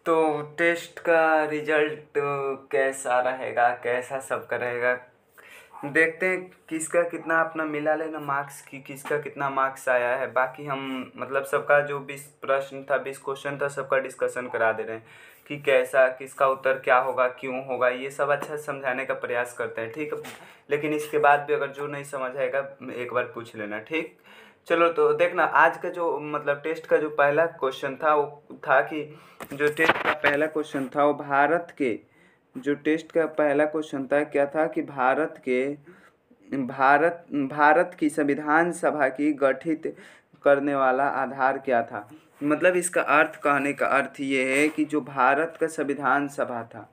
तो टेस्ट का रिजल्ट कैसा रहेगा, कैसा सबका रहेगा, देखते हैं किसका कितना अपना मिला लेना मार्क्स की, किसका कितना मार्क्स आया है। बाकी हम मतलब सबका जो 20 प्रश्न था, 20 क्वेश्चन था, सबका डिस्कशन करा दे रहे हैं कि कैसा, किसका उत्तर क्या होगा, क्यों होगा, ये सब अच्छा से समझाने का प्रयास करते हैं। ठीक है, लेकिन इसके बाद भी अगर जो नहीं समझ आएगा एक बार पूछ लेना। ठीक, चलो तो देखना आज का जो मतलब टेस्ट का जो पहला क्वेश्चन था वो था कि जो टेस्ट का पहला क्वेश्चन था वो भारत के जो टेस्ट का पहला क्वेश्चन था क्या था कि भारत की संविधान सभा की गठित करने वाला आधार क्या था। मतलब इसका अर्थ, कहने का अर्थ ये है कि जो भारत का संविधान सभा था,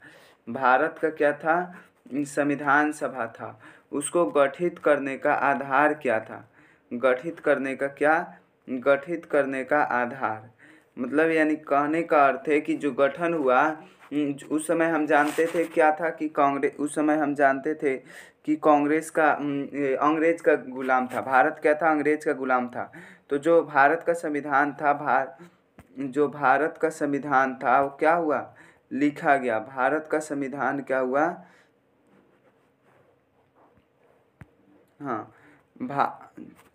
भारत का क्या था, संविधान सभा था, उसको गठित करने का आधार क्या था। गठित करने का क्या, गठित करने का आधार मतलब यानी कहने का अर्थ है कि जो गठन हुआ उस समय हम जानते थे क्या था कि कांग्रेस, उस समय हम जानते थे कि कांग्रेस का अंग्रेज का गुलाम था। भारत क्या था, अंग्रेज का गुलाम था। तो जो भारत का संविधान था, जो भारत का संविधान था वो क्या हुआ, लिखा गया। भारत का संविधान क्या हुआ, हाँ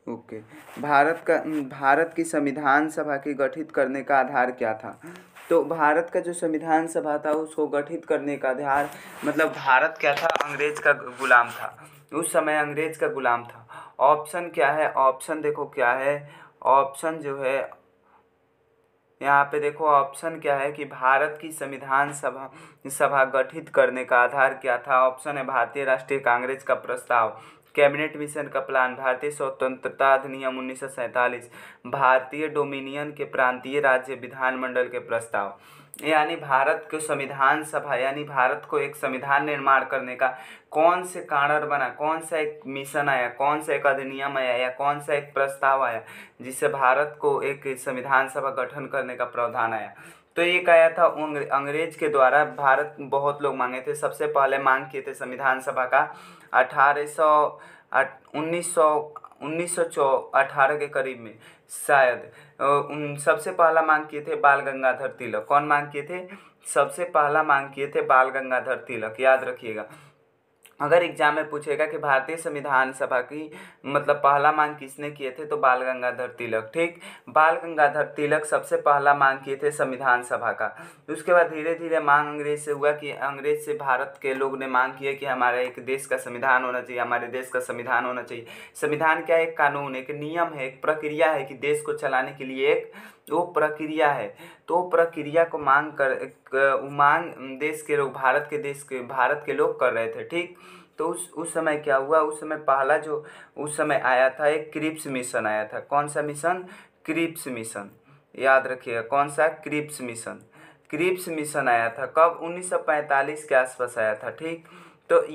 ओके, भारत की संविधान सभा की गठित करने का आधार क्या था। तो भारत का जो संविधान सभा था उसको गठित करने का आधार मतलब भारत क्या था, अंग्रेज का गुलाम था, उस समय अंग्रेज का गुलाम था। ऑप्शन क्या है, ऑप्शन देखो क्या है, ऑप्शन जो है यहाँ पे देखो ऑप्शन क्या है कि भारत की संविधान सभा गठित करने का आधार क्या था। ऑप्शन है भारतीय राष्ट्रीय कांग्रेस का प्रस्ताव, कैबिनेट मिशन का प्लान, भारतीय स्वतंत्रता अधिनियम 1947, भारतीय डोमिनियन के प्रांतीय राज्य विधानमंडल के प्रस्ताव। यानी भारत के संविधान सभा यानी भारत को एक संविधान निर्माण करने का कौन से कारण बना, कौन सा एक मिशन आया, कौन सा एक अधिनियम आया या कौन सा एक प्रस्ताव आया जिससे भारत को एक संविधान सभा गठन करने का प्रावधान आया। तो एक आया था अंग्रेज के द्वारा। भारत बहुत लोग मांगे थे, सबसे पहले मांग किए थे संविधान सभा का 1918 के करीब में शायद सबसे पहला मांग किए थे बाल गंगाधर तिलक। कौन मांग किए थे, सबसे पहला मांग किए थे बाल गंगाधर तिलक, याद रखिएगा। अगर एग्जाम में पूछेगा कि भारतीय संविधान सभा की मतलब पहला मांग किसने किए थे, तो बाल गंगाधर तिलक। ठीक, बाल गंगाधर तिलक सबसे पहला मांग किए थे संविधान सभा का। उसके बाद धीरे धीरे मांग अंग्रेज से हुआ कि अंग्रेज से भारत के लोग ने मांग किया कि हमारे एक देश का संविधान होना चाहिए, हमारे देश का संविधान होना चाहिए। संविधान क्या है, एक कानून, एक नियम है, एक प्रक्रिया है कि देश को चलाने के लिए एक वो प्रक्रिया है। तो प्रक्रिया को मांग देश के लोग, भारत के लोग कर रहे थे। ठीक, तो उस समय क्या हुआ, उस समय पहला जो उस समय आया था एक क्रिप्स मिशन आया था। कौन सा मिशन, क्रिप्स मिशन, याद रखिएगा कौन सा, क्रिप्स मिशन। क्रिप्स मिशन आया था कब, 1945 के आसपास आया था। ठीक, तो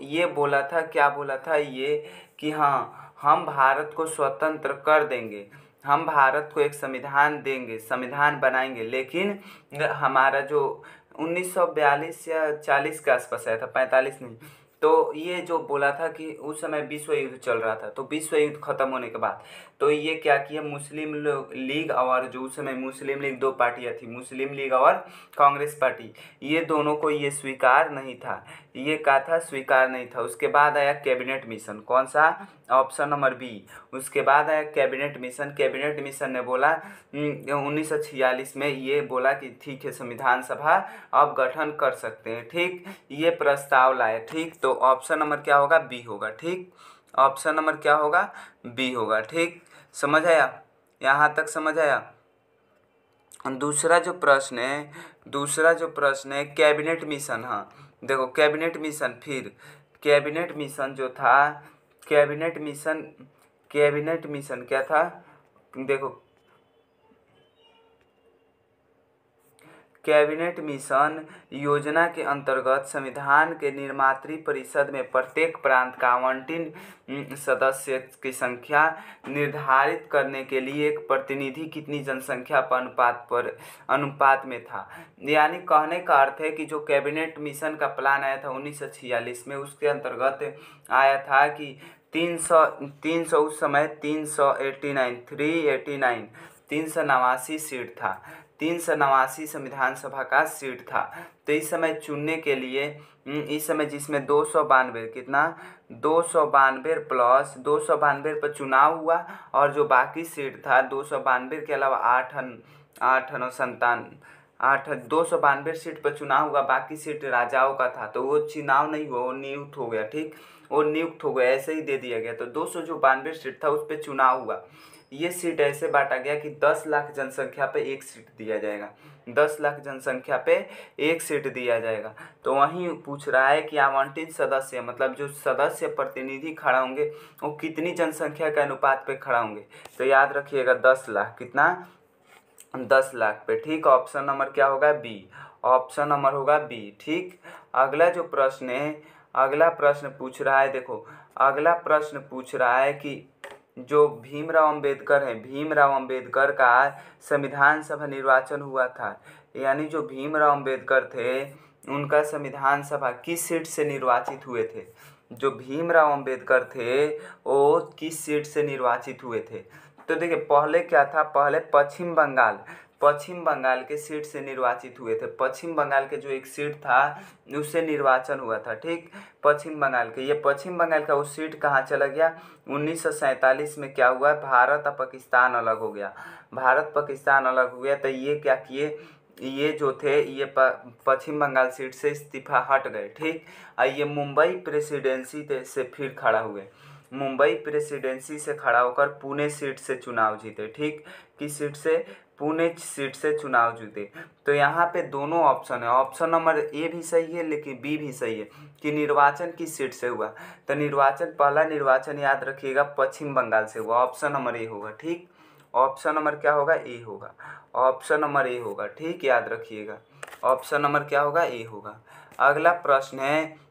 ये बोला था, क्या बोला था ये कि हाँ हम भारत को स्वतंत्र कर देंगे, हम भारत को एक संविधान देंगे, संविधान बनाएंगे, लेकिन हमारा जो 1942 या 40 के आसपास आया था, 45 नहीं। तो ये जो बोला था कि उस समय विश्व युद्ध चल रहा था, तो विश्व युद्ध खत्म होने के बाद तो ये क्या किया, मुस्लिम लीग और जो उस समय मुस्लिम लीग, दो पार्टियां थी, मुस्लिम लीग और कांग्रेस पार्टी, ये दोनों को ये स्वीकार नहीं था, ये क्या था, स्वीकार नहीं था। उसके बाद आया कैबिनेट मिशन, कौन सा, ऑप्शन नंबर बी। उसके बाद आया कैबिनेट मिशन। कैबिनेट मिशन ने बोला 1946 में ये बोला कि ठीक है संविधान सभा अब गठन कर सकते हैं। ठीक, ये प्रस्ताव लाए। ठीक, तो ऑप्शन नंबर क्या होगा, बी होगा। ठीक, ऑप्शन नंबर क्या होगा, बी होगा। ठीक, समझ आया, यहाँ तक समझ आया। दूसरा जो प्रश्न है कैबिनेट मिशन। हाँ देखो कैबिनेट मिशन, फिर कैबिनेट मिशन जो था, कैबिनेट मिशन क्या था, देखो कैबिनेट मिशन योजना के अंतर्गत संविधान के निर्मात्री परिषद में प्रत्येक प्रांत का आवंटन सदस्य की संख्या निर्धारित करने के लिए एक प्रतिनिधि कितनी जनसंख्या पर अनुपात में था। यानी कहने का अर्थ है कि जो कैबिनेट मिशन का प्लान आया था 1946 में, उसके अंतर्गत आया था कि 300 उस समय 389 389 सीट था, 389 संविधान सभा का सीट था। तो इस समय चुनने के लिए इस समय जिसमें 292 कितना 292 प्लस 292 पर चुनाव हुआ, और जो बाकी सीट था 292 के अलावा 292 सीट पर चुनाव हुआ, बाकी सीट राजाओं का था। तो वो चुनाव नहीं हुआ, वो नियुक्त हो गया। ठीक, वो नियुक्त हो गया, ऐसे ही दे दिया गया। तो 292 सीट था, उस पर चुनाव हुआ। ये सीट ऐसे बांटा गया कि 10 लाख जनसंख्या पे एक सीट दिया जाएगा, 10 लाख जनसंख्या पे एक सीट दिया जाएगा। तो वहीं पूछ रहा है कि आवंटित सदस्य मतलब जो सदस्य प्रतिनिधि खड़ा होंगे वो कितनी जनसंख्या के अनुपात पे खड़ा होंगे। तो याद रखिएगा 10 लाख, कितना 10 लाख पे। ठीक, ऑप्शन नंबर क्या होगा बी, ऑप्शन नंबर होगा बी। ठीक, अगला जो प्रश्न है, अगला प्रश्न पूछ रहा है, देखो अगला प्रश्न पूछ रहा है कि जो भीमराव अंबेडकर हैं, भीमराव अंबेडकर का संविधान सभा निर्वाचन हुआ था, यानी जो भीमराव अंबेडकर थे उनका संविधान सभा किस सीट से निर्वाचित हुए थे। जो भीमराव अंबेडकर थे वो किस सीट से निर्वाचित हुए थे। तो देखिए पहले क्या था, पहले पश्चिम बंगाल के सीट से निर्वाचित हुए थे। पश्चिम बंगाल के जो एक सीट था उससे निर्वाचन हुआ था। ठीक, पश्चिम बंगाल के, ये पश्चिम बंगाल का वो सीट कहाँ चला गया, 1947 में क्या हुआ, भारत और पाकिस्तान अलग हो गया, भारत पाकिस्तान अलग हो गया। तो ये क्या किए, ये जो थे ये पश्चिम बंगाल सीट से इस्तीफा हट गए। ठीक, ये मुंबई प्रेसिडेंसी से फिर खड़ा हुए, मुंबई प्रेसिडेंसी से खड़ा होकर पुणे सीट से चुनाव जीते। ठीक, किस सीट से, पुणे सीट से चुनाव जीते। तो यहाँ पे दोनों ऑप्शन है, ऑप्शन नंबर ए भी सही है लेकिन बी भी सही है कि निर्वाचन किस सीट से हुआ। तो निर्वाचन, पहला निर्वाचन याद रखिएगा पश्चिम बंगाल से हुआ, ऑप्शन नंबर ए होगा। ठीक, ऑप्शन नंबर क्या होगा, ए होगा, ऑप्शन नंबर ए होगा। ठीक, याद रखिएगा ऑप्शन नंबर क्या होगा, ए होगा। अगला प्रश्न है,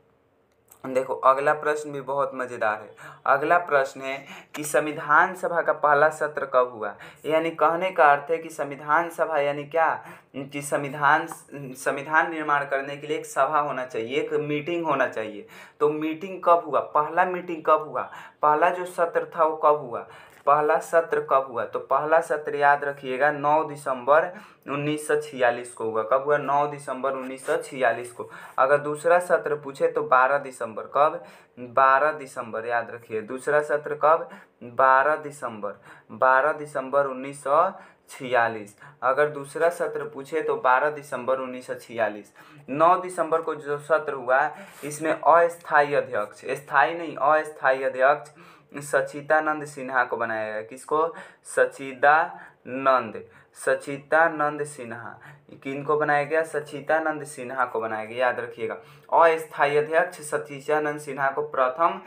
देखो अगला प्रश्न भी बहुत मज़ेदार है। अगला प्रश्न है कि संविधान सभा का पहला सत्र कब हुआ। यानी कहने का अर्थ है कि संविधान सभा यानी क्या, कि संविधान निर्माण करने के लिए एक सभा होना चाहिए, एक मीटिंग होना चाहिए। तो मीटिंग कब हुआ, पहला मीटिंग कब हुआ, पहला जो सत्र था वो कब हुआ, पहला सत्र कब हुआ। तो पहला सत्र याद रखिएगा 9 दिसंबर 1946 को हुआ। कब हुआ, 9 दिसंबर 1946 को। अगर दूसरा सत्र पूछे तो 12 दिसंबर, कब, 12 दिसंबर याद रखिए। दूसरा सत्र कब, 12 दिसंबर, 12 दिसंबर 1946। अगर दूसरा सत्र पूछे तो 12 दिसंबर 1946। 9 दिसंबर को जो सत्र हुआ इसमें अस्थायी अध्यक्ष, स्थायी नहीं अस्थायी अध्यक्ष सचिदानंद सिन्हा को बनाया गया। किसको, सचिदानंद सिन्हा, किनको बनाया गया, सचिदानंद सिन्हा को बनाया गया। याद रखिएगा अस्थायी अध्यक्ष सचिदानंद सिन्हा को प्रथम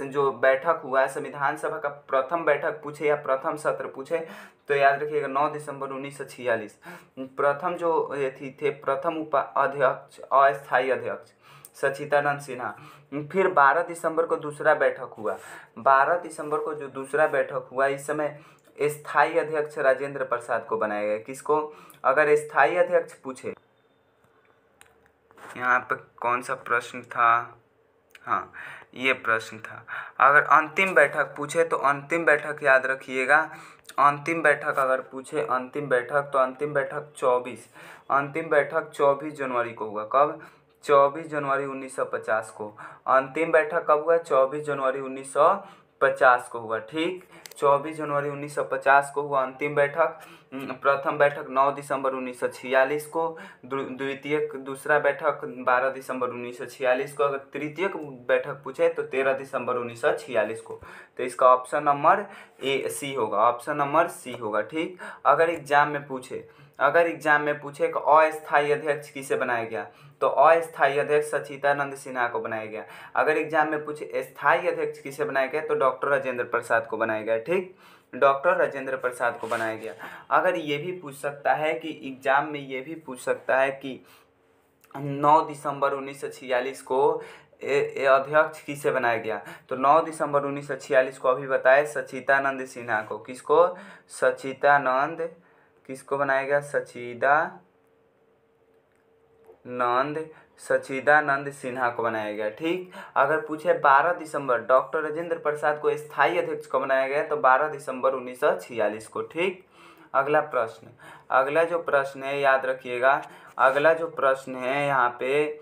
जो बैठक हुआ है संविधान सभा का, प्रथम बैठक पूछे या प्रथम सत्र पूछे तो याद रखिएगा 9 दिसंबर 1946 प्रथम जो थे प्रथम अध्यक्ष अस्थायी अध्यक्ष सचिदानंद सिन्हा। फिर 12 दिसंबर को दूसरा बैठक हुआ, 12 दिसंबर को जो दूसरा बैठक हुआ इस समय स्थायी अध्यक्ष राजेंद्र प्रसाद को बनाया गया। किसको, अगर स्थायी अध्यक्ष पूछे, यहाँ पर कौन सा प्रश्न था, हाँ ये प्रश्न था। अगर अंतिम बैठक पूछे तो अंतिम बैठक याद रखिएगा, अंतिम बैठक अगर पूछे अंतिम बैठक तो अंतिम बैठक 24 जनवरी को हुआ। कब, 24 जनवरी 1950 को। अंतिम बैठक कब हुआ, 24 जनवरी 1950 को हुआ। ठीक, 24 जनवरी 1950 को हुआ अंतिम बैठक। प्रथम बैठक 9 दिसंबर 1946 को, दूसरा बैठक 12 दिसंबर 1946 को। अगर तृतीय बैठक पूछे तो 13 दिसंबर 1946 को। तो इसका ऑप्शन नंबर सी होगा, ऑप्शन नंबर सी होगा। ठीक, अगर एग्जाम में पूछे कि अस्थायी अध्यक्ष किसे बनाया गया तो अस्थायी अध्यक्ष सचिदानंद सिन्हा को बनाया गया। अगर एग्जाम में पूछे स्थायी अध्यक्ष किसे बनाया गया तो डॉक्टर राजेंद्र प्रसाद को बनाया गया। ठीक, डॉक्टर राजेंद्र प्रसाद को बनाया गया। अगर ये भी पूछ सकता है कि एग्जाम में ये भी पूछ सकता है कि 9 दिसंबर 1946 को अध्यक्ष किसे बनाया गया तो 9 दिसंबर 1946 को अभी बताए सचिदानंद सिन्हा को। किसको, किसको बनाया गया, सचिदानंद सिन्हा को बनाया गया। ठीक, अगर पूछे 12 दिसंबर डॉक्टर राजेंद्र प्रसाद को स्थायी अध्यक्ष को बनाया गया तो 12 दिसंबर 1946 को। ठीक, अगला जो प्रश्न है याद रखिएगा, अगला जो प्रश्न है यहाँ पे,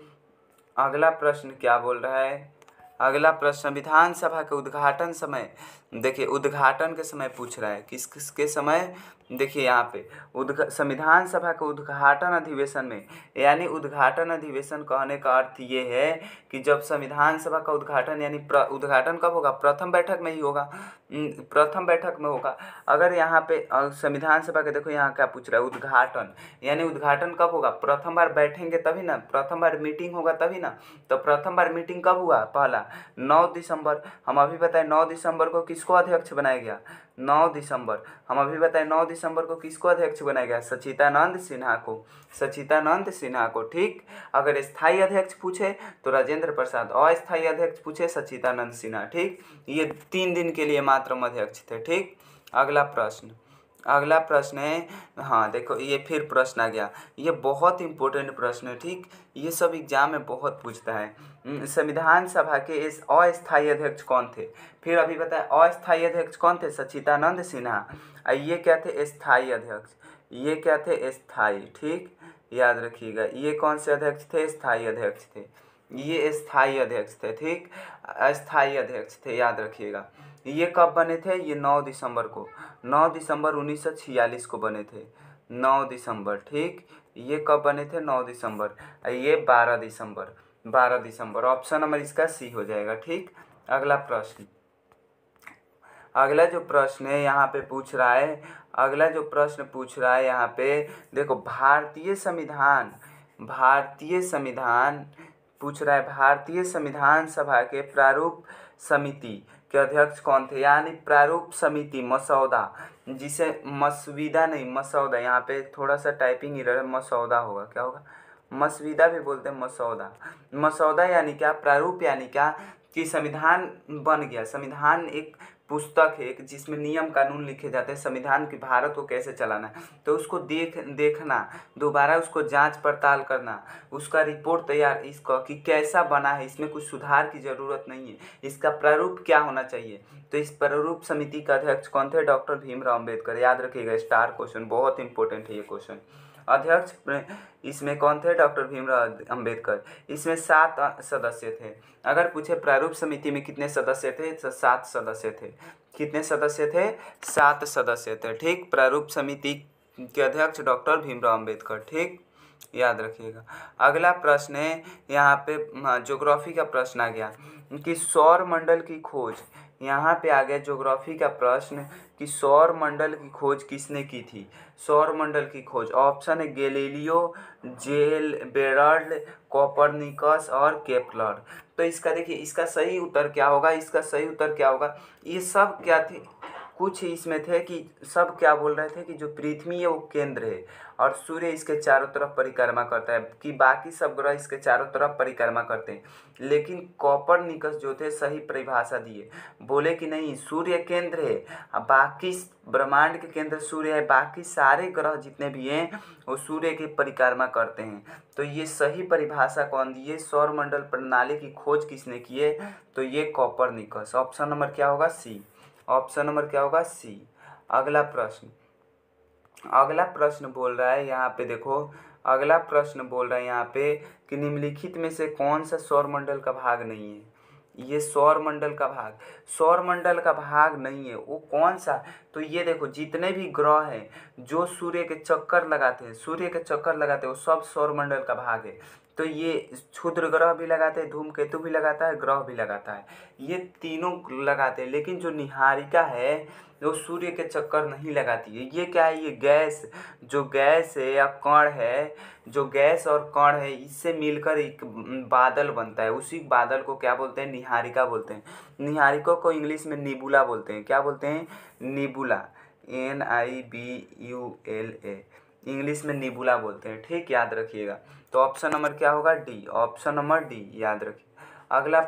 अगला प्रश्न क्या बोल रहा है, अगला प्रश्न विधानसभा के उद्घाटन समय, देखिए उद्घाटन के समय पूछ रहा है, किस किस के समय, देखिए यहाँ पे संविधान सभा के उद्घाटन अधिवेशन में, यानी उद्घाटन अधिवेशन कहने का अर्थ ये है कि जब संविधान सभा का उद्घाटन, यानी उद्घाटन कब होगा, प्रथम बैठक में ही होगा, प्रथम बैठक में होगा। अगर यहाँ पे संविधान सभा के देखो यहाँ क्या पूछ रहा है, उद्घाटन, यानी उद्घाटन कब होगा, प्रथम बार बैठेंगे तभी ना, प्रथम बार मीटिंग होगा तभी ना। तो प्रथम बार मीटिंग कब हुआ, पहला 9 दिसंबर, हम अभी बताए 9 दिसंबर को किसको अध्यक्ष बनाया गया, 9 दिसंबर, हम अभी बताए 9 दिसंबर को किसको अध्यक्ष बनाया गया, सचिदानंद सिन्हा को, सचिदानंद सिन्हा को। ठीक, अगर स्थायी अध्यक्ष पूछे तो राजेंद्र प्रसाद, अस्थायी अध्यक्ष पूछे सचिदानंद सिन्हा। ठीक, ये 3 दिन के लिए मात्र अध्यक्ष थे। ठीक, अगला प्रश्न है, हाँ देखो ये फिर प्रश्न आ गया, ये बहुत इंपॉर्टेंट प्रश्न है। ठीक, ये सब एग्जाम में बहुत पूछता है। संविधान सभा के इस अस्थायी अध्यक्ष कौन थे, फिर अभी बताए अस्थायी अध्यक्ष कौन थे, सचिदानंद सिन्हा। ये क्या थे, स्थायी अध्यक्ष, ये क्या थे, स्थायी। ठीक, याद रखिएगा, ये कौन से अध्यक्ष थे, स्थायी अध्यक्ष थे, ये स्थायी अध्यक्ष थे। ठीक, अस्थायी अध्यक्ष थे, याद रखिएगा। ये कब बने थे, ये 9 दिसंबर को, 9 दिसंबर 1946 को बने थे, 9 दिसंबर। ठीक, ये कब बने थे, 9 दिसंबर, ये 12 दिसंबर, 12 दिसंबर। ऑप्शन नंबर इसका सी हो जाएगा। ठीक, अगला जो प्रश्न है यहाँ पे पूछ रहा है, अगला जो प्रश्न पूछ रहा है यहाँ पे देखो, भारतीय संविधान पूछ रहा है, भारतीय संविधान सभा के प्रारूप समिति के अध्यक्ष कौन थे, यानी प्रारूप समिति मसौदा, जिसे मसविदा नहीं मसौदा, यहाँ पे थोड़ा सा टाइपिंग एरर है, मसौदा होगा, क्या होगा, मसविदा भी बोलते हैं, मसौदा। मसौदा यानी क्या, प्रारूप यानी क्या, कि संविधान बन गया। संविधान एक पुस्तक है जिसमें नियम कानून लिखे जाते हैं, संविधान की भारत को कैसे चलाना है, तो उसको देखना, दोबारा उसको जांच पड़ताल करना, उसका रिपोर्ट तैयार इसका कि कैसा बना है, इसमें कुछ सुधार की ज़रूरत नहीं है, इसका प्रारूप क्या होना चाहिए। तो इस प्रारूप समिति का अध्यक्ष कौन थे, डॉक्टर भीमराव अम्बेडकर। याद रखिएगा, स्टार क्वेश्चन, बहुत इंपॉर्टेंट है ये क्वेश्चन। अध्यक्ष इसमें कौन थे, डॉक्टर भीमराव अम्बेडकर। इसमें 7 सदस्य थे। अगर पूछे प्रारूप समिति में कितने सदस्य थे, तो 7 सदस्य थे। कितने सदस्य थे, 7 सदस्य थे। ठीक, प्रारूप समिति के अध्यक्ष डॉक्टर भीमराव अम्बेडकर। ठीक, याद रखिएगा। अगला प्रश्न है यहाँ पे, ज्योग्राफी का प्रश्न आ गया कि सौर मंडल की खोज, यहाँ पे आ गया ज्योग्राफी का प्रश्न कि सौर मंडल की खोज किसने की थी। सौर मंडल की खोज, ऑप्शन है गैलीलियो, बेराल्ड, कोपरनिकस और केपलर। तो इसका देखिए, इसका सही उत्तर क्या होगा, इसका सही उत्तर क्या होगा, ये सब क्या थे, कुछ इसमें थे कि सब क्या बोल रहे थे कि जो पृथ्वी है वो केंद्र है और सूर्य इसके चारों तरफ परिक्रमा करता है, कि बाकी सब ग्रह इसके चारों तरफ परिक्रमा करते हैं। लेकिन कोपरनिकस जो थे सही परिभाषा दिए, बोले कि नहीं सूर्य केंद्र है, बाकी ब्रह्मांड के केंद्र सूर्य है, बाकी सारे ग्रह जितने भी हैं वो सूर्य की परिक्रमा करते हैं। तो ये सही परिभाषा कौन दी है, सौरमंडल प्रणाली की खोज किसने की है, तो ये कोपरनिकस। ऑप्शन नंबर क्या होगा, सी। ऑप्शन नंबर क्या होगा, सी। अगला प्रश्न बोल रहा है यहाँ पे देखो, अगला प्रश्न बोल रहा है यहाँ पे कि निम्नलिखित में से कौन सा सौरमंडल का भाग नहीं है। ये सौरमंडल का भाग नहीं है, वो कौन सा, तो ये देखो जितने भी ग्रह हैं जो सूर्य के चक्कर लगाते हैं वो सब सौरमंडल का भाग है। तो ये क्षुद्र ग्रह भी लगाते हैं, धूमकेतु भी लगाता है, ग्रह भी लगाता है, ये तीनों लगाते हैं। लेकिन जो निहारिका है वो सूर्य के चक्कर नहीं लगाती है। ये क्या है, ये गैस है या कण है, जो गैस और कण है इससे मिलकर एक बादल बनता है, उसी बादल को क्या बोलते हैं, निहारिका बोलते हैं। निहारिका को इंग्लिश में निबुला बोलते हैं। क्या बोलते हैं, निबुला, NIBULA, इंग्लिश में निबुला बोलते हैं। ठीक, याद रखिएगा। तो ऑप्शन नंबर क्या होगा, डी। ऑप्शन नंबर डी, याद रखिए। अगला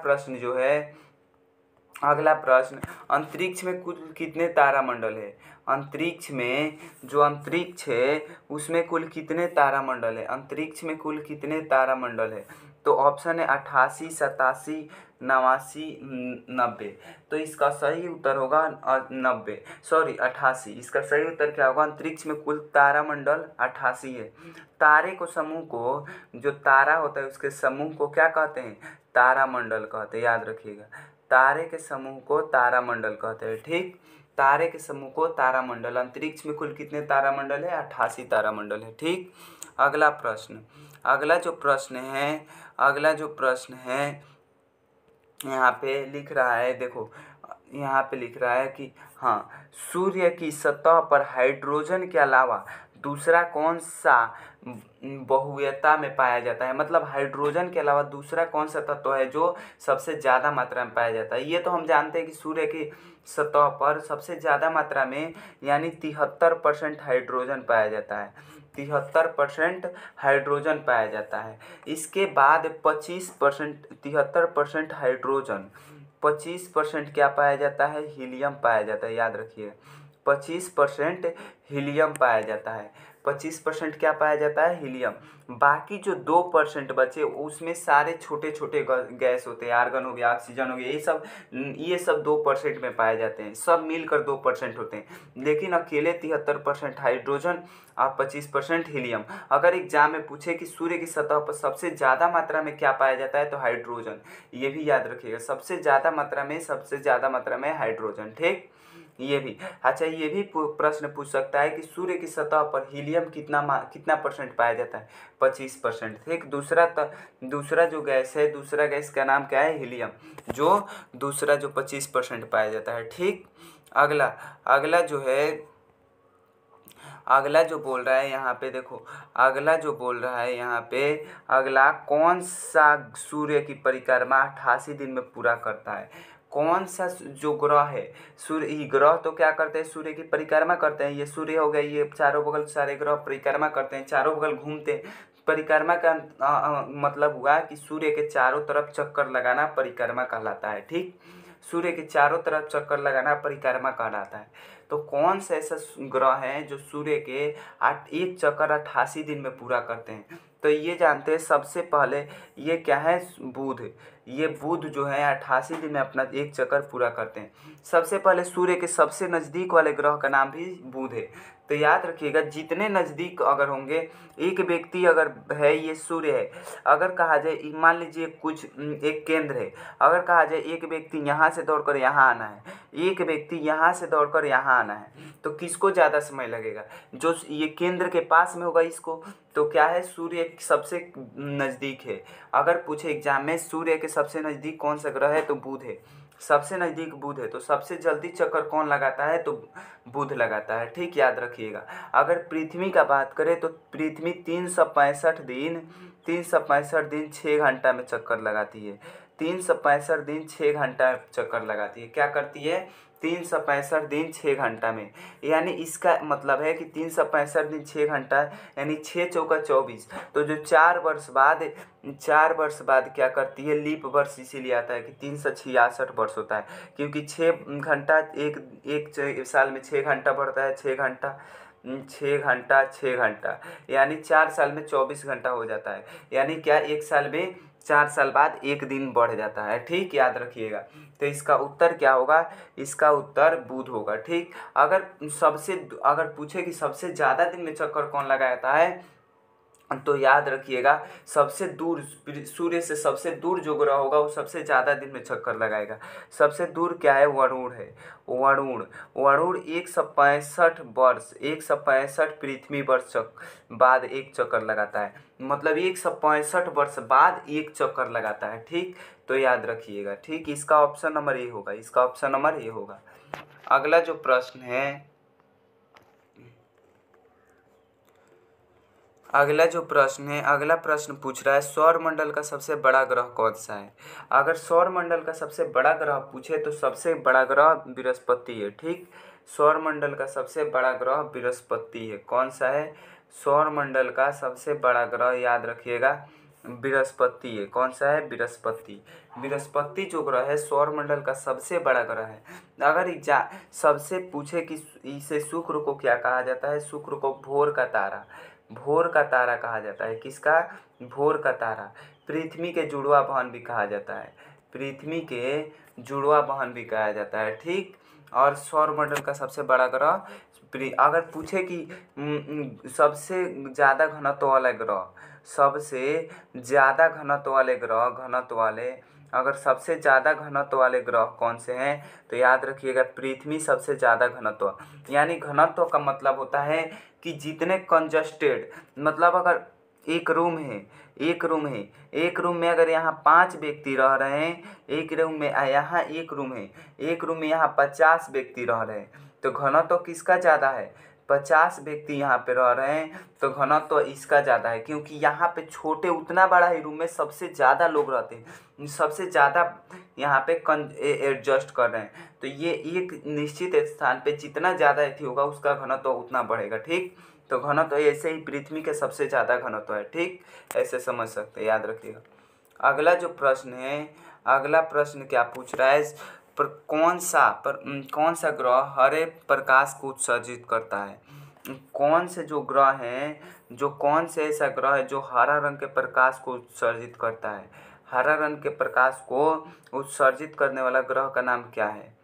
प्रश्न, अंतरिक्ष में कुल कितने तारामंडल है। अंतरिक्ष में जो अंतरिक्ष है उसमें कुल कितने तारामंडल है, अंतरिक्ष में कुल कितने तारामंडल है। तो ऑप्शन है 88, 87, 89 90। तो इसका सही उत्तर होगा 90, सॉरी 88। इसका सही उत्तर क्या होगा? अंतरिक्ष में कुल तारामंडल 88 है। तारे को समूह को, जो तारा होता है उसके समूह को क्या कहते हैं? तारामंडल कहते हैं, याद रखिएगा। तारे के समूह को तारामंडल कहते हैं। ठीक, तारे के समूह को तारामंडल। अंतरिक्ष में कुल कितने तारामंडल है? 88 तारामंडल है। ठीक, अगला प्रश्न, अगला जो प्रश्न है यहाँ पे लिख रहा है, देखो यहाँ पे लिख रहा है कि हाँ, सूर्य की सतह पर हाइड्रोजन के अलावा दूसरा कौन सा बहुयता में पाया जाता है? मतलब हाइड्रोजन के अलावा दूसरा कौन सा तत्व है जो सबसे ज़्यादा मात्रा में पाया जाता है? ये तो हम जानते हैं कि सूर्य की सतह पर सबसे ज़्यादा मात्रा में यानी 73% हाइड्रोजन पाया जाता है। 73% हाइड्रोजन पाया जाता है। इसके बाद 25%, 73% हाइड्रोजन, 25% क्या पाया जाता है? हीलियम पाया जाता है, याद रखिए। 25% हीलियम पाया जाता है। 25% क्या पाया जाता है? हीलियम। बाकी जो 2% बचे उसमें सारे छोटे छोटे गैस होते हैं, आर्गन हो गया, ऑक्सीजन हो गया, ये सब 2% में पाए जाते हैं। सब मिलकर 2% होते हैं, लेकिन अकेले 73% हाइड्रोजन और 25% हीलियम। अगर एग्जाम में पूछे कि सूर्य की सतह पर सबसे ज़्यादा मात्रा में क्या पाया जाता है, तो हाइड्रोजन। ये भी याद रखिएगा, सबसे ज़्यादा मात्रा में हाइड्रोजन। ठीक, ये भी अच्छा, ये भी प्रश्न पूछ सकता है कि सूर्य की सतह पर हीलियम कितना परसेंट पाया जाता है? 25%। ठीक, दूसरा जो गैस है, दूसरा गैस का नाम क्या है? हीलियम, जो दूसरा जो 25% पाया जाता है। ठीक, अगला जो बोल रहा है यहाँ पे, देखो अगला जो बोल रहा है यहाँ पे, अगला कौन सा सूर्य की परिक्रमा 88 दिन में पूरा करता है? कौन सा जो ग्रह है, सूर्य ही ग्रह तो क्या करते हैं? सूर्य की परिक्रमा करते हैं। ये सूर्य हो गया, ये चारों बगल सारे ग्रह परिक्रमा करते हैं, चारों बगल घूमते हैं। परिक्रमा का मतलब हुआ कि सूर्य के चारों तरफ चक्कर लगाना परिक्रमा कहलाता है। ठीक, सूर्य के चारों तरफ चक्कर लगाना परिक्रमा कहलाता है। तो कौन सा ऐसा ग्रह है जो सूर्य के एक चक्कर 88 दिन में पूरा करते हैं? तो ये जानते हैं सबसे पहले, ये क्या है? बुध। ये बुध जो है 88 दिन में अपना एक चक्कर पूरा करते हैं। सबसे पहले सूर्य के सबसे नज़दीक वाले ग्रह का नाम भी बुध है। तो याद रखिएगा, जितने नज़दीक अगर होंगे, एक व्यक्ति अगर है, ये सूर्य है, अगर कहा जाए, मान लीजिए एक केंद्र है, अगर कहा जाए एक व्यक्ति यहाँ से दौड़कर यहाँ आना है, एक व्यक्ति यहाँ से दौड़कर यहाँ आना है, तो किसको ज़्यादा समय लगेगा? जो ये केंद्र के पास में होगा इसको। तो क्या है? सूर्य सबसे नज़दीक है। अगर पूछे एग्जाम में सूर्य के सबसे नज़दीक कौन सा ग्रह है, तो बुध है। सबसे नज़दीक बुध है। तो सबसे जल्दी चक्कर कौन लगाता है? तो बुध लगाता है। ठीक, याद रखिएगा। अगर पृथ्वी का बात करें तो पृथ्वी 365 दिन 6 घंटा में चक्कर लगाती है। 365 दिन 6 घंटा चक्कर लगाती है। क्या करती है? 365 दिन 6 घंटा में। यानी इसका मतलब है कि 365 दिन 6 घंटा, यानी 6 चौका 24। तो जो 4 वर्ष बाद क्या करती है? लीप वर्ष इसीलिए आता है कि 366 वर्ष होता है, क्योंकि 6 घंटा एक साल में 6 घंटा बढ़ता है। 6 घंटा 6 घंटा यानी 4 साल में 24 घंटा हो जाता है। यानी क्या? एक साल में 4 साल बाद एक दिन बढ़ जाता है। ठीक, याद रखिएगा। तो इसका उत्तर क्या होगा? इसका उत्तर बुध होगा। ठीक, अगर पूछे कि सबसे ज़्यादा दिन में चक्कर कौन लगाता है, तो याद रखिएगा, सबसे दूर सूर्य से सबसे दूर जो ग्रह होगा वो सबसे ज़्यादा दिन में चक्कर लगाएगा। सबसे दूर क्या है? वरुण है। वरुण 165 पृथ्वी वर्ष बाद एक चक्कर लगाता है। मतलब 165 वर्ष बाद एक चक्कर लगाता है। ठीक, तो याद रखिएगा। ठीक, इसका ऑप्शन नंबर ए होगा। अगला जो प्रश्न है, अगला प्रश्न पूछ रहा है, सौर मंडल का सबसे बड़ा ग्रह कौन सा है? अगर सौर मंडल का सबसे बड़ा ग्रह पूछे तो सबसे बड़ा ग्रह बृहस्पति है। ठीक, सौर मंडल का सबसे बड़ा ग्रह बृहस्पति है। कौन सा है? सौर मंडल का सबसे बड़ा ग्रह, याद रखिएगा, बृहस्पति है। कौन सा है? बृहस्पति जो ग्रह है सौर मंडल का सबसे बड़ा ग्रह है। अगर सबसे पूछे कि इसे शुक्र को क्या कहा जाता है? शुक्र को भोर का तारा कहा जाता है। किसका? भोर का तारा। पृथ्वी के जुड़वा बहन भी कहा जाता है। पृथ्वी के जुड़वा बहन भी कहा जाता है, ठीक। और सौर मंडल का सबसे बड़ा ग्रह अगर पूछे कि सबसे ज़्यादा घनत्व वाले ग्रह, सबसे ज़्यादा घनत्व वाले ग्रह, घनत्व वाले अगर सबसे ज़्यादा घनत्व वाले ग्रह कौन से हैं, तो याद रखिएगा पृथ्वी सबसे ज़्यादा घनत्व। यानी घनत्व का मतलब होता है कि जितने कंजस्टेड, मतलब अगर एक रूम है, एक रूम में अगर यहाँ 5 व्यक्ति रह रहे हैं, एक रूम में यहाँ एक रूम है, एक रूम में यहाँ 50 व्यक्ति रह रहे हैं, तो घनत्व किसका ज़्यादा है? 50 व्यक्ति यहाँ पे रह रहे हैं तो घनत्व इसका ज़्यादा है, क्योंकि यहाँ पे छोटे उतना बड़ा ही रूम में सबसे ज़्यादा लोग रहते हैं, सबसे ज़्यादा यहाँ पे एडजस्ट कर रहे हैं। तो ये एक निश्चित स्थान पे जितना ज़्यादा एथी होगा उसका घनत्व उतना बढ़ेगा, ठीक। तो घनत्व ऐसे ही पृथ्वी के सबसे ज़्यादा घनत्व है, ठीक। ऐसे समझ सकते हैं, याद रखिएगा। अगला जो प्रश्न है, अगला प्रश्न क्या पूछ रहा है, कौन सा ग्रह हरे प्रकाश को उत्सर्जित करता है? कौन से जो ग्रह हैं, जो कौन से ऐसा ग्रह है जो हरा रंग के प्रकाश को उत्सर्जित करता है? हरा रंग के प्रकाश को उत्सर्जित करने वाला ग्रह का नाम क्या है?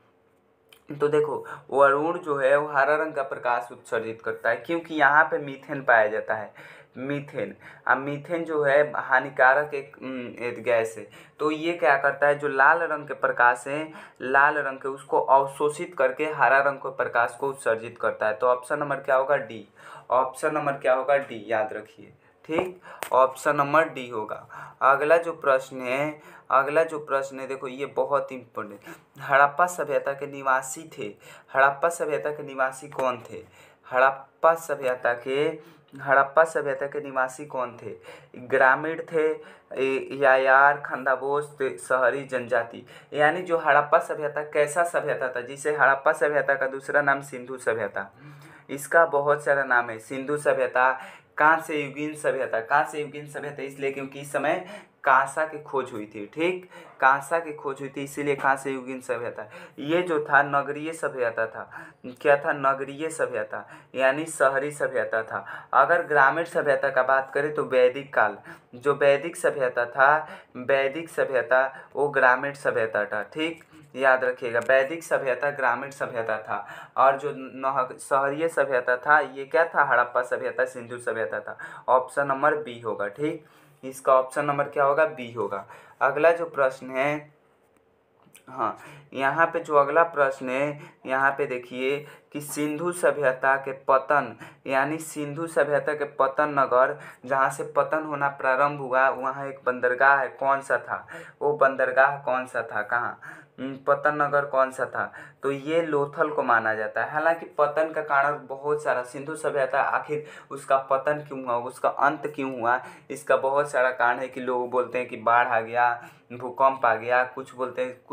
तो देखो वरुण जो है वो हरा रंग का प्रकाश उत्सर्जित करता है, क्योंकि यहाँ पे मीथेन पाया जाता है, मीथेन। अब मीथेन जो है हानिकारक एक गैस है, तो ये क्या करता है, जो लाल रंग के प्रकाश है, लाल रंग के, उसको अवशोषित करके हरा रंग के प्रकाश को उत्सर्जित करता है। तो ऑप्शन नंबर क्या होगा? डी। ऑप्शन नंबर क्या होगा? डी, याद रखिए, ठीक। ऑप्शन नंबर डी होगा। अगला जो प्रश्न है, देखो ये बहुत इंपॉर्टेंट। हड़प्पा सभ्यता के निवासी थे, हड़प्पा सभ्यता के निवासी कौन थे? हड़प्पा सभ्यता के निवासी कौन थे? ग्रामीण थे, यायार, खंडाबोस, शहरी जनजाति। यानी जो हड़प्पा सभ्यता कैसा सभ्यता था, जिसे हड़प्पा सभ्यता का दूसरा नाम सिंधु सभ्यता, इसका बहुत सारा नाम है। सिंधु सभ्यता, कांस्य युगीन सभ्यता इसलिए क्योंकि इस समय कांसा की खोज हुई थी, ठीक। कांसा की खोज हुई थी इसीलिए कांस्य युगीन सभ्यता। ये जो था नगरीय सभ्यता था। क्या था? नगरीय सभ्यता, यानी शहरी सभ्यता था। अगर ग्रामीण सभ्यता का बात करें तो वैदिक काल, जो वैदिक सभ्यता वो ग्रामीण सभ्यता था, ठीक। याद रखिएगा, वैदिक सभ्यता ग्रामीण सभ्यता था, और जो शहरीय सभ्यता था ये क्या था? हड़प्पा सभ्यता, सिंधु सभ्यता था। ऑप्शन नंबर बी होगा, ठीक। इसका ऑप्शन नंबर क्या होगा? बी होगा। अगला जो प्रश्न है, हाँ, यहाँ पे जो अगला प्रश्न है, यहाँ पे देखिए कि सिंधु सभ्यता के पतन, यानी सिंधु सभ्यता के पतन नगर, जहाँ से पतन होना प्रारंभ हुआ, वहाँ एक बंदरगाह है, कौन सा था? वो बंदरगाह कौन सा था? कहाँ पतन नगर कौन सा था? तो ये लोथल को माना जाता है। हालांकि पतन का कारण बहुत सारा, सिंधु सभ्यता आखिर उसका पतन क्यों हुआ, उसका अंत क्यों हुआ, इसका बहुत सारा कारण है कि लोग बोलते हैं कि बाढ़ आ गया, भूकंप आ गया, कुछ बोलते हैं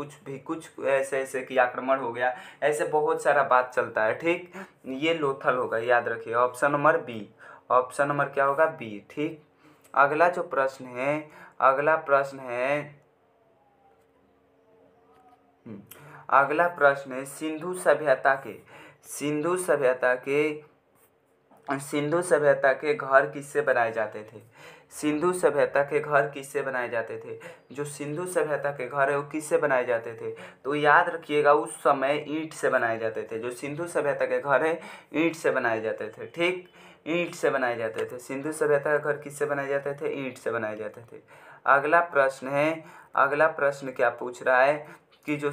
कुछ ऐसे कि आक्रमण हो गया, ऐसे बहुत सारा बात चलता है, ठीक। ये लोथल होगा, याद रखिए। Option number B, option number क्या होगा? बी, ठीक। अगला जो प्रश्न है, अगला प्रश्न है सिंधु सभ्यता के घर किससे बनाए जाते थे? सिंधु सभ्यता के घर किससे बनाए जाते थे? जो सिंधु सभ्यता के घर है वो किससे बनाए जाते थे? तो याद रखिएगा उस समय ईंट से बनाए जाते थे। जो सिंधु सभ्यता के घर है ईंट से बनाए जाते थे, ठीक। ईंट से बनाए जाते थे। सिंधु सभ्यता के घर किससे बनाए जाते थे? ईंट से बनाए जाते थे। अगला प्रश्न क्या पूछ रहा है कि जो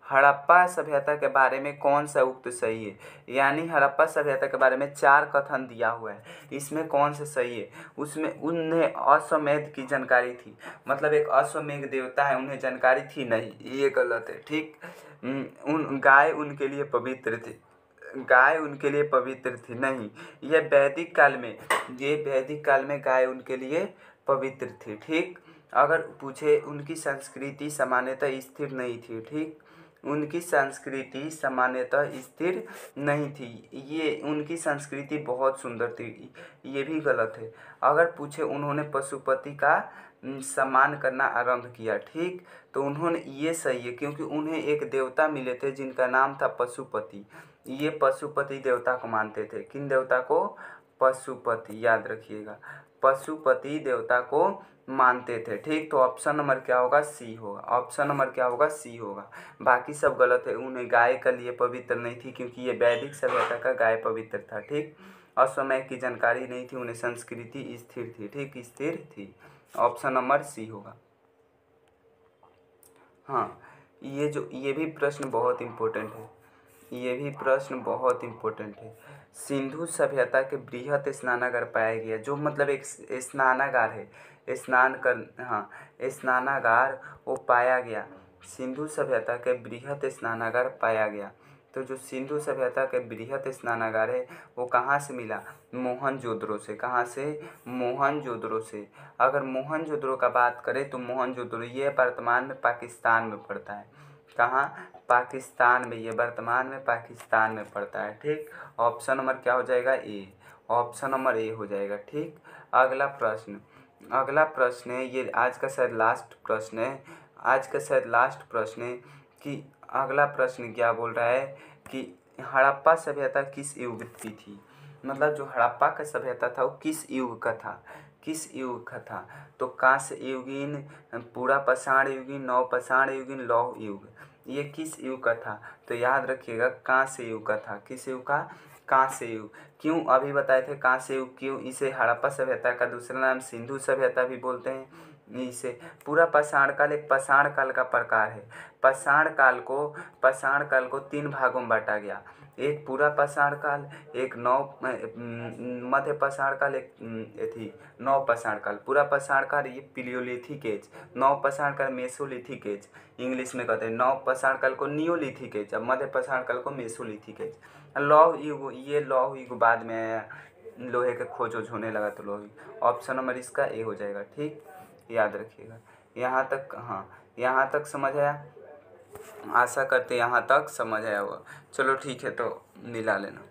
हड़प्पा सभ्यता के बारे में कौन सा उक्त सही है? यानी हड़प्पा सभ्यता के बारे में 4 कथन दिया हुआ है, इसमें कौन सा सही है? उसमें उन्हें अश्वमेध की जानकारी थी, मतलब एक अश्वमेध देवता है, उन्हें जानकारी थी नहीं, ये गलत है, ठीक। गाय उनके लिए पवित्र थी, नहीं, ये वैदिक काल में गाय उनके लिए पवित्र थी, ठीक। अगर पूछे उनकी संस्कृति सामान्यतः स्थिर नहीं थी, ठीक। उनकी संस्कृति सामान्यतः स्थिर नहीं थी, ये उनकी संस्कृति बहुत सुंदर थी, ये भी गलत है। अगर पूछे उन्होंने पशुपति का सम्मान करना आरंभ किया, ठीक, तो उन्होंने, ये सही है क्योंकि उन्हें एक देवता मिले थे जिनका नाम था पशुपति। ये पशुपति देवता को मानते थे। किन देवता को? पशुपति, याद रखिएगा, पशुपति देवता को मानते थे। ठीक, तो ऑप्शन नंबर क्या होगा? सी होगा। ऑप्शन नंबर क्या होगा? सी होगा। बाकी सब गलत है। उन्हें गाय के लिए पवित्र नहीं थी क्योंकि ये वैदिक सभ्यता का गाय पवित्र था। ठीक, और समय की जानकारी नहीं थी, उन्हें संस्कृति स्थिर थी। ठीक, स्थिर थी। ऑप्शन नंबर सी होगा। हाँ, ये भी प्रश्न बहुत इम्पोर्टेंट है। ये भी प्रश्न बहुत इम्पोर्टेंट है। सिंधु सभ्यता के बृहत स्नानागार पाया गया, जो मतलब एक स्नानागार है, स्नान कर, हाँ, स्नानागार वो पाया गया। सिंधु सभ्यता के बृहत स्नानागार पाया गया। तो जो सिंधु सभ्यता के बृहत स्नानागार है वो कहाँ से मिला? मोहनजोदड़ो से। कहाँ से? मोहनजोदड़ो से। अगर मोहनजोदड़ो का बात करें तो मोहनजोदड़ो ये वर्तमान में पाकिस्तान में पड़ता है। कहाँ? पाकिस्तान में। ये वर्तमान में पाकिस्तान में पड़ता है। ठीक, ऑप्शन नंबर क्या हो जाएगा? ए। ऑप्शन नंबर ए हो जाएगा। ठीक, अगला प्रश्न है, ये आज का शायद लास्ट प्रश्न है। आज का शायद लास्ट प्रश्न है कि अगला प्रश्न क्या बोल रहा है कि हड़प्पा सभ्यता किस युग की थी? मतलब जो हड़प्पा का सभ्यता था वो किस युग का था? किस युग का था? तो कांस्य युगीन, पूरा पाषाण युगीन, नव पाषाण युगीन, लौह युग, ये किस युग का था? तो याद रखिएगा कांस्य युग का था। किस युग का? कांस्य युग। क्यों? अभी बताए थे कांस्य युग। क्यों? इसे हड़प्पा सभ्यता का दूसरा नाम सिंधु सभ्यता भी बोलते हैं। इसे पूरा पाषाण काल एक पाषाण काल का प्रकार है। पाषाण काल को 3 भागों में बांटा गया। एक पूरा पाषाण काल, एक मध्य पाषाण काल, एक नव पाषाण काल। पूरा पाषाण काल ये पिलियोलिथिक एज, नव पाषाण काल मेसोलिथिक एज, इंग्लिश में कहते हैं। नव पाषाण काल को नियोलिथिक एज, अब मध्य पाषाण काल को मेसोलिथिक एज। लौह युग, ये लौह युग बाद में आया, लोहे के खोज होने लगा तो लौह युग। ऑप्शन नंबर इसका ए हो जाएगा। ठीक, याद रखिएगा। यहाँ तक, हाँ, यहाँ तक समझ आया? आशा करते यहाँ तक समझ आया होगा। चलो ठीक है, तो मिला लेना।